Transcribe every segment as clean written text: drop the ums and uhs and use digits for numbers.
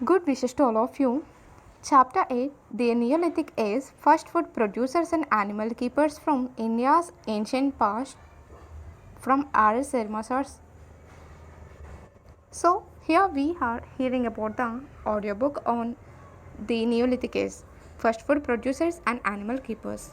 Good wishes to all of you. Chapter 8. The Neolithic Age. First food producers and animal keepers from India's ancient past, from R.S. Hermosars. So, here we are hearing about the audiobook on the Neolithic Age. First food producers and animal keepers.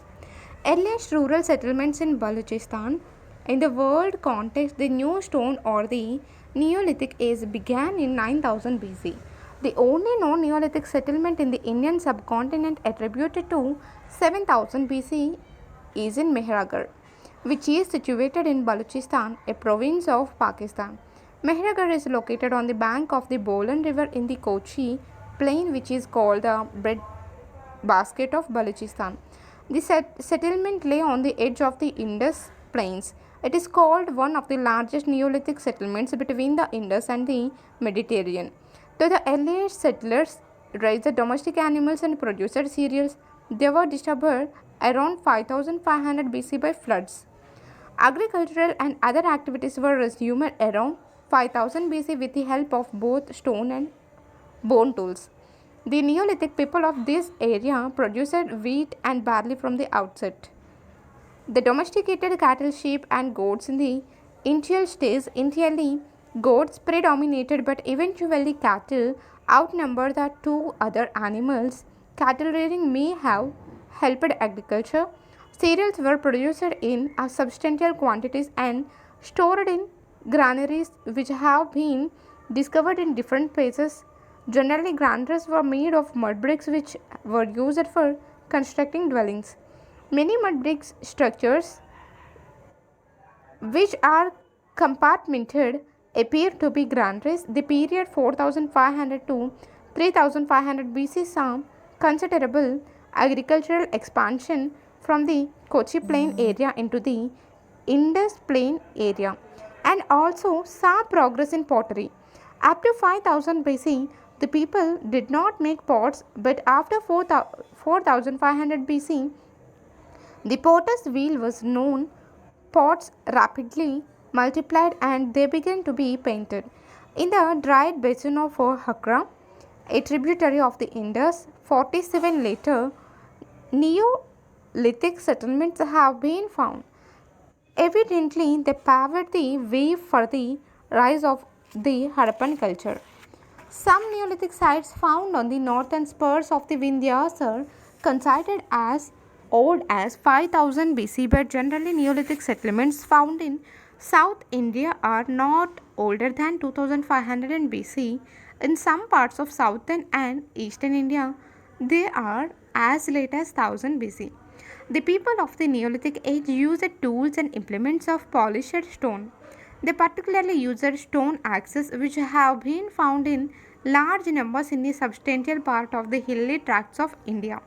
Earliest rural settlements in Balochistan. In the world context, the new stone or the Neolithic age began in 9000 BC. The only known Neolithic settlement in the Indian subcontinent attributed to 7000 BC is in Mehragarh, which is situated in Balochistan, a province of Pakistan. Mehragarh is located on the bank of the Bolan River in the Kochi plain, which is called the bread basket of Balochistan. The settlement lay on the edge of the Indus plains. It is called one of the largest Neolithic settlements between the Indus and the Mediterranean. Though the earliest settlers raised domestic animals and produced cereals, they were disturbed around 5500 BC by floods. Agricultural and other activities were resumed around 5000 BC with the help of both stone and bone tools. The Neolithic people of this area produced wheat and barley from the outset. The domesticated cattle, sheep, and goats in the initial stage, initially goats predominated, but eventually cattle outnumbered the two other animals. Cattle rearing may have helped agriculture. Cereals were produced in substantial quantities and stored in granaries, which have been discovered in different places. Generally, granaries were made of mud bricks, which were used for constructing dwellings. Many mud brick structures, which are compartmented, appear to be granaries. The period 4500 to 3500 BC saw considerable agricultural expansion from the Kochi plain area into the Indus plain area, and also saw progress in pottery. Up to 5000 BC, the people did not make pots, but after 4500 BC, the potter's wheel was known. Pots rapidly multiplied and they began to be painted. In the dried basin of Hakra, a tributary of the Indus, 47 later, Neolithic settlements have been found. Evidently, they paved the way for the rise of the Harappan culture. Some Neolithic sites found on the northern spurs of the Vindhyas are considered as old as 5000 BC, but generally Neolithic settlements found in South India are not older than 2500 BC. In some parts of southern and eastern India, they are as late as 1000 BC. The people of the Neolithic age used tools and implements of polished stone. They particularly used stone axes, which have been found in large numbers in the substantial part of the hilly tracts of India.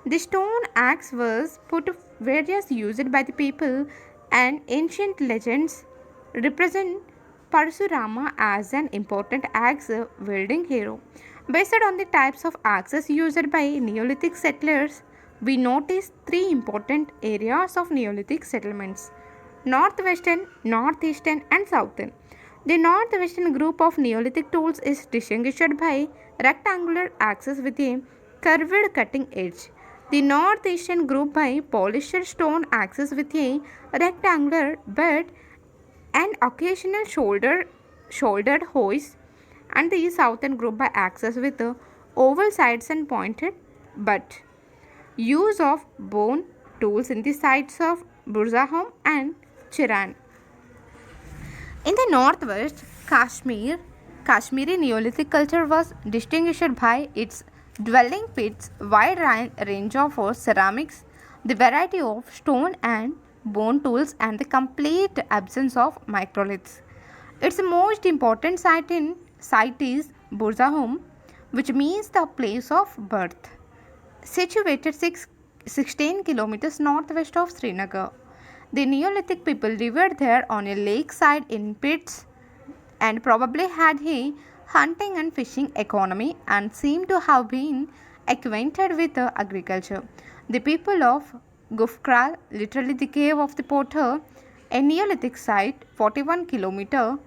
The stone axe was put to various uses by the people, and ancient legends represent Parshurama as an important axe wielding hero. Based on the types of axes used by Neolithic settlers, we notice three important areas of Neolithic settlements: northwestern, northeastern, and southern. The northwestern group of Neolithic tools is distinguished by rectangular axes with a curved cutting edge. The northeastern group by polished stone axes with a rectangular but an occasional shouldered hoist, and the southern group by axes with oval sides and pointed butt. Use of bone tools in the sites of Burzahom and Chiran. In the northwest, Kashmiri Neolithic culture was distinguished by its dwelling pits, wide range of ceramics, the variety of stone and bone tools, and the complete absence of microliths. Its most important site is Burzahom, which means the place of birth, situated 16 kilometers northwest of Srinagar. The Neolithic people lived there on a lakeside in pits and probably had a hunting and fishing economy and seem to have been acquainted with agriculture. The people of Gufkral, literally the cave of the potter, a Neolithic site 41 km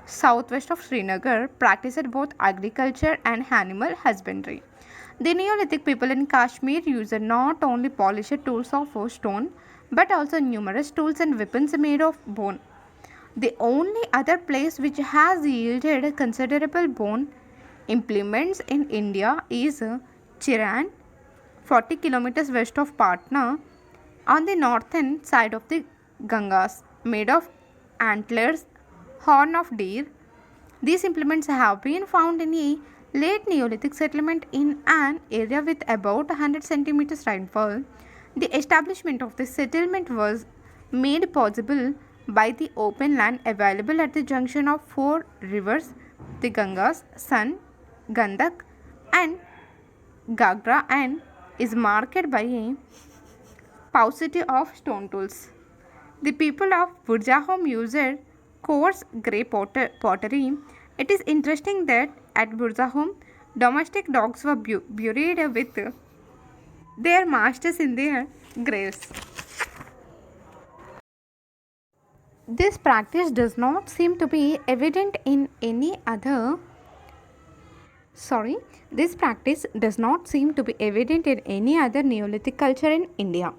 southwest of Srinagar, practiced both agriculture and animal husbandry. The Neolithic people in Kashmir used not only polished tools of stone but also numerous tools and weapons made of bone. The only other place which has yielded considerable bone implements in India is Chiran, 40 kilometers west of Patna, on the northern side of the Gangas, made of antlers, horn of deer. These implements have been found in a late Neolithic settlement in an area with about 100 centimeters rainfall. The establishment of the settlement was made possible by the open land available at the junction of four rivers, the Gangas, San, Gandak, and Gagra, and is marked by a paucity of stone tools. The people of Burjahom used coarse grey pottery. It is interesting that at Burjahom, domestic dogs were buried with their masters in their graves. This practice does not seem to be evident in any other this practice does not seem to be evident in any other Neolithic culture in India.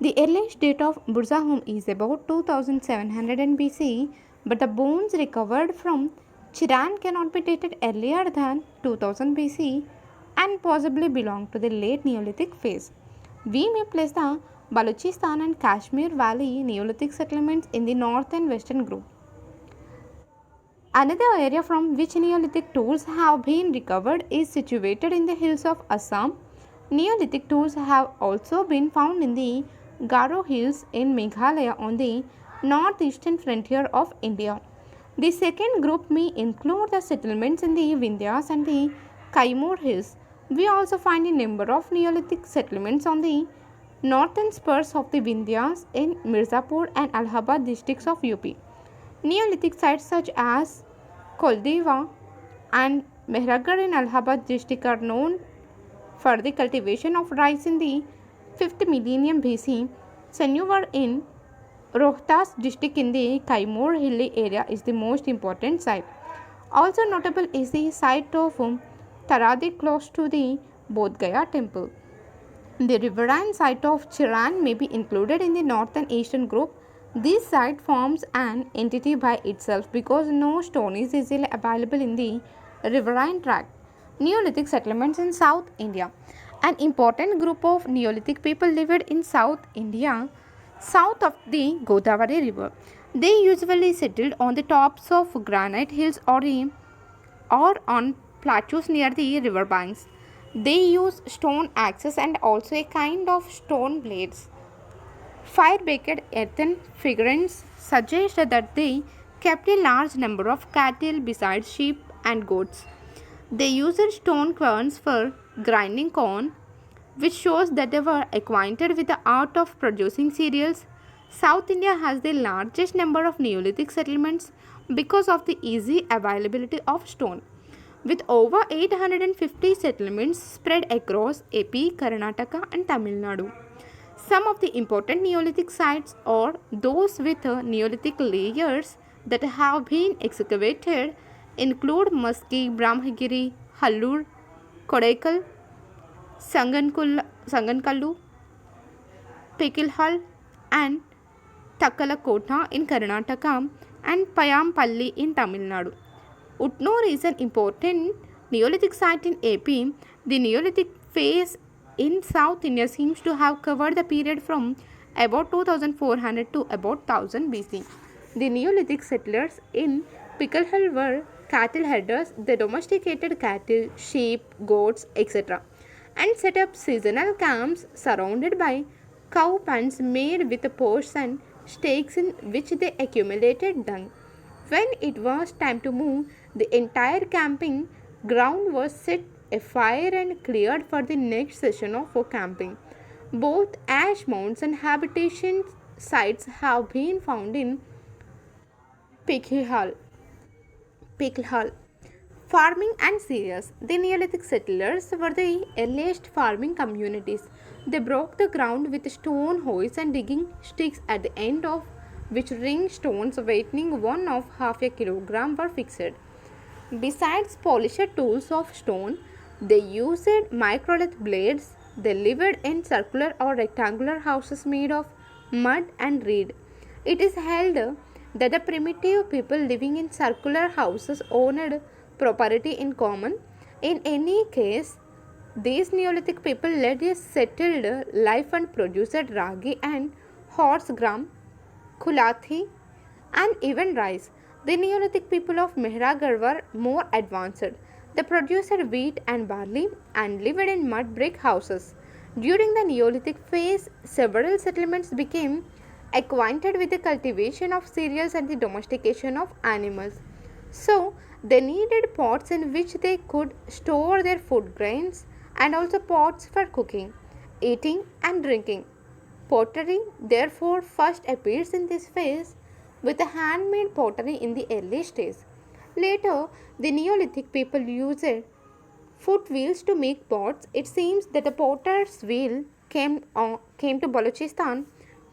The earliest date of Burzahum is about 2700 BC, but the bones recovered from Chiran cannot be dated earlier than 2000 BC and possibly belong to the late Neolithic phase. We may place the Balochistan and Kashmir Valley Neolithic settlements in the north and western group. Another area from which Neolithic tools have been recovered is situated in the hills of Assam. Neolithic tools have also been found in the Garo Hills in Meghalaya on the northeastern frontier of India. The second group may include the settlements in the Vindhyas and the Kaimur Hills. We also find a number of Neolithic settlements on the northern spurs of the Vindhyas in Mirzapur and Allahabad districts of UP. Neolithic sites such as Koldeva and Mehragarh in Allahabad district are known for the cultivation of rice in the 5th millennium BC. Sanuvar in Rohtas district in the Kaimur hilly area is the most important site. Also notable is the site of Taradi close to the Bodh Gaya temple. The riverine site of Chiran may be included in the north and eastern group. This site forms an entity by itself because no stone is easily available in the riverine tract. Neolithic settlements in South India. An important group of Neolithic people lived in South India, south of the Godavari river. They usually settled on the tops of granite hills or on plateaus near the river banks. They used stone axes and also a kind of stone blades. Fire-baked earthen figurines suggest that they kept a large number of cattle besides sheep and goats. They used stone querns for grinding corn, which shows that they were acquainted with the art of producing cereals. South India has the largest number of Neolithic settlements because of the easy availability of stone, with over 850 settlements spread across AP, Karnataka, and Tamil Nadu. Some of the important Neolithic sites or those with Neolithic layers that have been excavated include Maski, Brahmagiri, Hallur, Kodaikal, Sangankallu, Pekilhal, and Takkalakota in Karnataka and Payampalli in Tamil Nadu. Utnur is an important Neolithic site in AP. The Neolithic phase in South India seems to have covered the period from about 2400 to about 1000 BC. The Neolithic settlers in Pickelhall were cattle herders. They domesticated cattle, sheep, goats, etc., and set up seasonal camps surrounded by cow pens made with posts and stakes in which they accumulated dung. When it was time to move, the entire camping ground was set afire and cleared for the next session for camping. Both ash mounds and habitation sites have been found in Pickelhall. Farming and cereals. The Neolithic settlers were the earliest farming communities. They broke the ground with stone hoes and digging sticks at the end of which ring stones weighing one of half a kilogram were fixed. Besides polished tools of stone, they used microlith blades. They lived in circular or rectangular houses made of mud and reed. It is held that the primitive people living in circular houses owned property in common. In any case, these Neolithic people led a settled life and produced ragi and horse gram, kulathi, and even rice. The Neolithic people of Mehragarh were more advanced. They produced wheat and barley and lived in mud brick houses. During the Neolithic phase, several settlements became acquainted with the cultivation of cereals and the domestication of animals. So, they needed pots in which they could store their food grains and also pots for cooking, eating, and drinking. Pottery, therefore, first appears in this phase with a handmade pottery in the early stage. Later, the Neolithic people used foot wheels to make pots. It seems that the potter's wheel came to Balochistan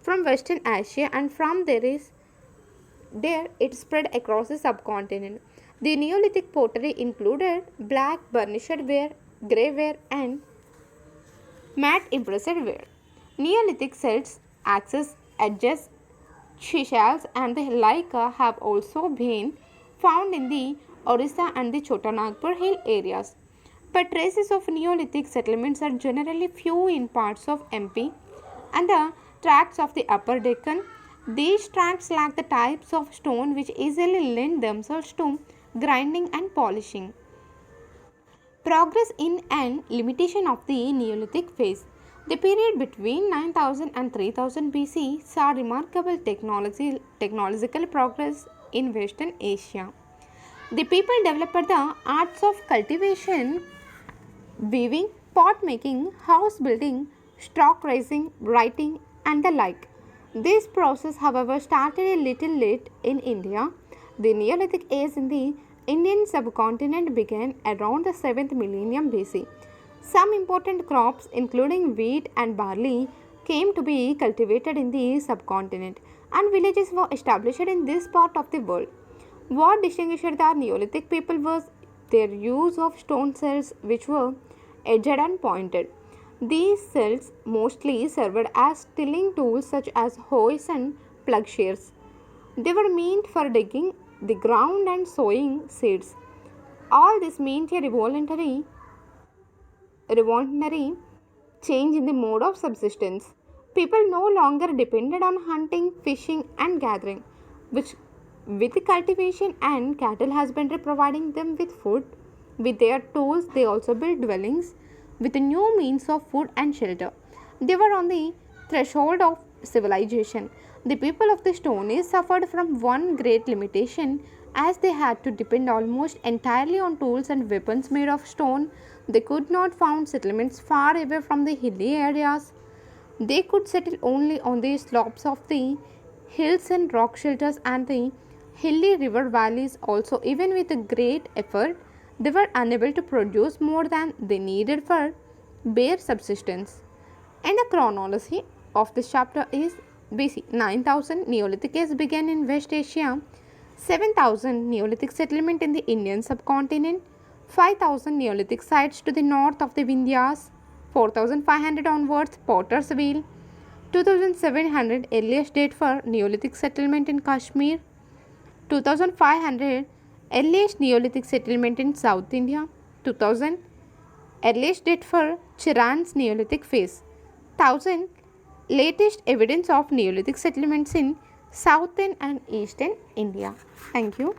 from Western Asia, and from there it spread across the subcontinent. The Neolithic pottery included black burnished ware, grey ware, and matte impressed ware. Neolithic celts, axes, edges, chisels, and the like have also been found in the Orissa and the Chota Nagpur hill areas. But traces of Neolithic settlements are generally few in parts of MP and the tracts of the Upper Deccan. These tracts lack the types of stone which easily lend themselves to grinding and polishing. Progress in and limitation of the Neolithic phase. The period between 9000 and 3000 BC saw remarkable technological progress in Western Asia. The people developed the arts of cultivation, weaving, pot making, house building, stock raising, writing, and the like. This process, however, started a little late in India. The Neolithic age in the Indian subcontinent began around the 7th millennium BC. Some important crops, including wheat and barley, came to be cultivated in the subcontinent, and villages were established in this part of the world. What distinguished the Neolithic people was their use of stone cells, which were edged and pointed. These cells mostly served as tilling tools such as hoes and plowshares. They were meant for digging the ground and sowing seeds. All this meant a revolutionary change in the mode of subsistence. People no longer depended on hunting, fishing, and gathering, which with cultivation and cattle husbandry providing them with food. With their tools, they also built dwellings with new means of food and shelter. They were on the threshold of civilization. The people of the Stone Age suffered from one great limitation, as they had to depend almost entirely on tools and weapons made of stone. They could not found settlements far away from the hilly areas. They could settle only on the slopes of the hills and rock shelters and the hilly river valleys. Also, even with a great effort, they were unable to produce more than they needed for bare subsistence. And the chronology of this chapter is BC 9000 Neolithic age began in West Asia, 7000 Neolithic settlement in the Indian subcontinent, 5000 Neolithic sites to the north of the Vindhyas, 4500 onwards Potter's Wheel, 2700 earliest date for Neolithic settlement in Kashmir, 2500 earliest Neolithic settlement in South India, 2000 earliest date for Chiran's Neolithic phase, 1000 latest evidence of Neolithic settlements in southern and eastern India. Thank you.